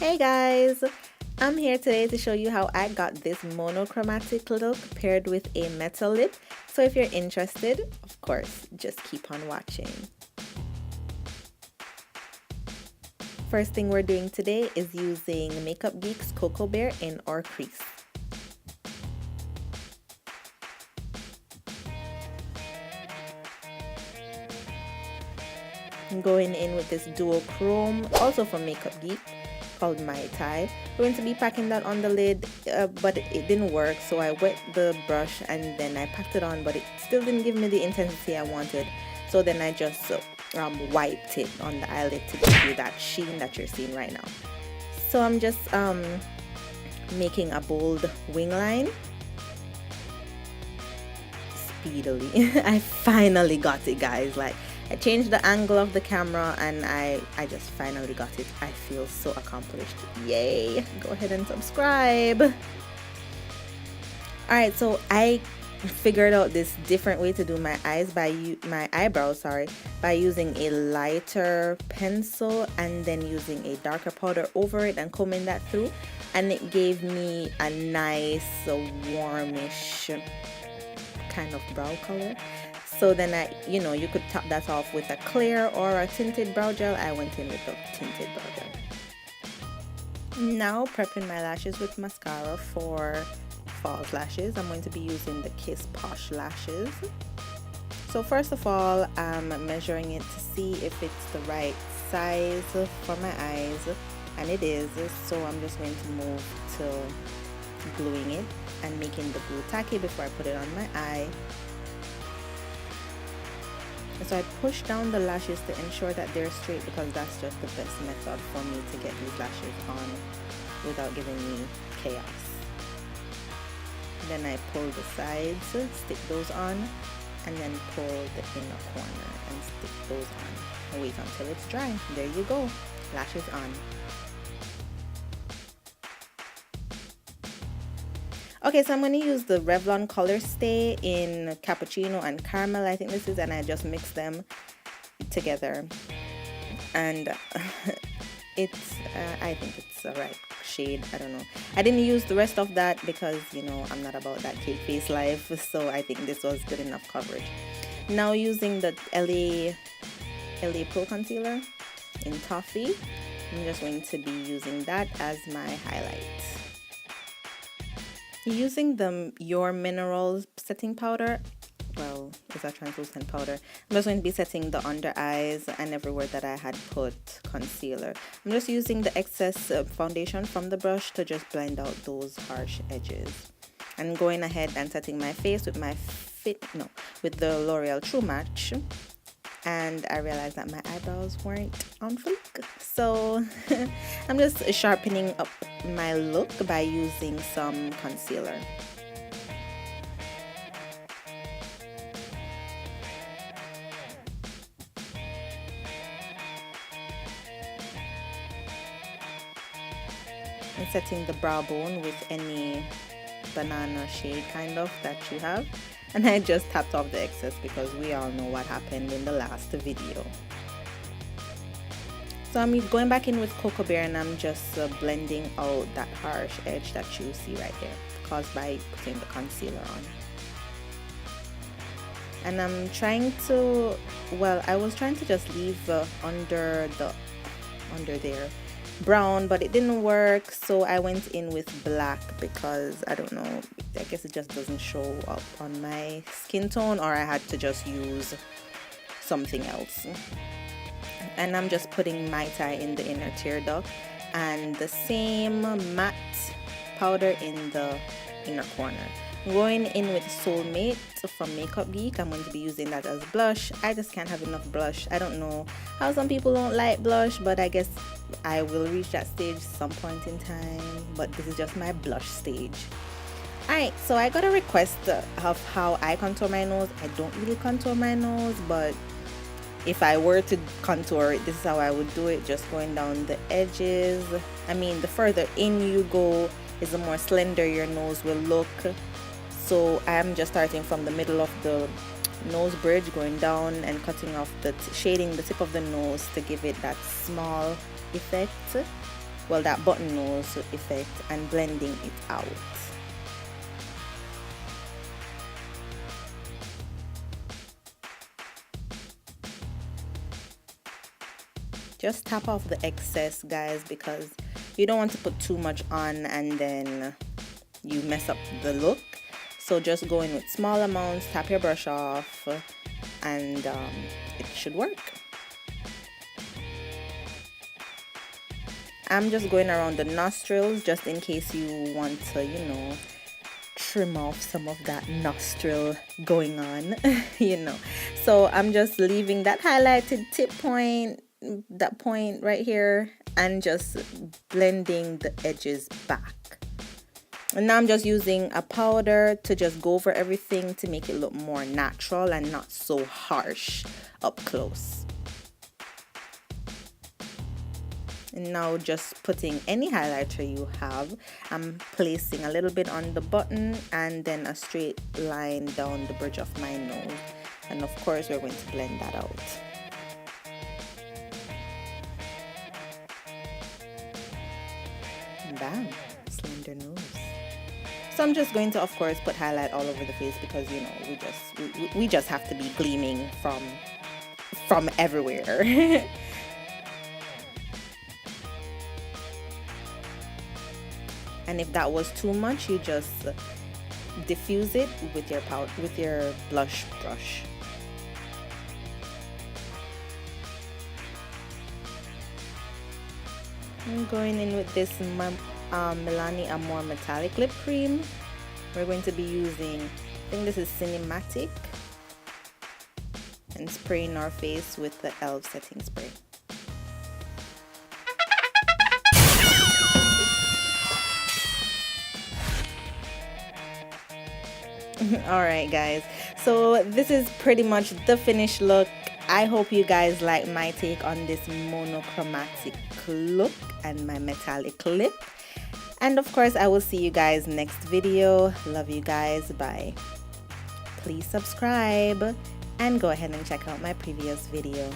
Hey guys, I'm here today to show you how I got this monochromatic look paired with a metal lip. So if you're interested, of course, just keep on watching. First thing we're doing today is using Makeup Geek's CocoBear in our crease. I'm going in with this duo chrome, also from Makeup Geek, called My Tai. We're going to be packing that on the lid, but it didn't work, so I wet the brush and then I packed it on, but it still didn't give me the intensity I wanted. So then I just wiped it on the eyelid to give you that sheen that you're seeing right now. So I'm just making a bold wing line. Speedily. I finally got it, guys. Like, I changed the angle of the camera and I just finally got it. I feel so accomplished. Yay! Go ahead and subscribe. Alright, so I figured out this different way to do my eyes my eyebrows, by using a lighter pencil and then using a darker powder over it and combing that through, and it gave me a nice warmish kind of brow color. So then you could top that off with a clear or a tinted brow gel. I went in with the tinted brow gel. Now prepping my lashes with mascara for false lashes. I'm going to be using the Kiss Posh lashes. So first of all, I'm measuring it to see if it's the right size for my eyes, and it is. So I'm just going to move to gluing it and making the glue tacky before I put it on my eye. So I push down the lashes to ensure that they're straight, because that's just the best method for me to get these lashes on without giving me chaos. Then I pull the sides, stick those on, and then pull the inner corner and stick those on. And wait until it's dry. There you go, lashes on. Okay, so I'm going to use the Revlon Color Stay in Cappuccino and Carmel, I think this is, and I just mix them together. And I think it's the right shade. I don't know. I didn't use the rest of that because, I'm not about that cake face life, so I think this was good enough coverage. Now using the LA Pro Concealer in Toffee, I'm just going to be using that as my highlight. Using the YourMinerals setting powder, well, it's a translucent powder. I'm just going to be setting the under eyes and everywhere that I had put concealer. I'm just using the excess foundation from the brush to just blend out those harsh edges. And going ahead and setting my face with with the Loreal True Match. And I realized that my eyebrows weren't on fleek, so I'm just sharpening up my look by using some concealer. And setting the brow bone with any banana shade kind of that you have. And I just tapped off the excess because we all know what happened in the last video. So I'm going back in with CocoBear and I'm just blending out that harsh edge that you see right there, caused by putting the concealer on. And I'm trying to, I was trying to just leave under there brown, but it didn't work, so I went in with black because I don't know, I guess it just doesn't show up on my skin tone, or I had to just use something else. And I'm just putting My Tai in the inner tear duct and the same matte powder in the inner corner. Going in with Soulmate from Makeup Geek. I'm going to be using that as blush. I just can't have enough blush. I don't know how some people don't like blush, but I guess I will reach that stage some point in time. But this is just my blush stage. Alright, so I got a request of how I contour my nose. I don't really contour my nose, but if I were to contour it, this is how I would do it. Just going down the edges. I mean, the further in you go, is the more slender your nose will look. So I'm just starting from the middle of the nose bridge, going down and cutting off shading the tip of the nose to give it that small effect well, that button nose effect, and blending it out. Just tap off the excess, guys, because you don't want to put too much on and then you mess up the look. So just go in with small amounts, tap your brush off, and it should work. I'm just going around the nostrils just in case you want to, you know, trim off some of that nostril going on, you know. So I'm just leaving that highlighted tip point, that point right here, and just blending the edges back. And now I'm just using a powder to just go over everything to make it look more natural and not so harsh up close. And now just putting any highlighter you have, I'm placing a little bit on the button and then a straight line down the bridge of my nose. And of course we're going to blend that out. Bam, slender nose. So I'm just going to, of course, put highlight all over the face because, you know, we just have to be gleaming from everywhere. And if that was too much, you just diffuse it with your powder, with your blush brush. I'm going in with this Milani Amore Metallic Lip Cream. We're going to be using, I think this is Cinematic, and spraying our face with the e.l.f. setting spray. Alright guys, so this is pretty much the finished look. I hope you guys like my take on this monochromatic look and my metallic lip. And of course, I will see you guys next video. Love you guys. Bye. Please subscribe and go ahead and check out my previous video.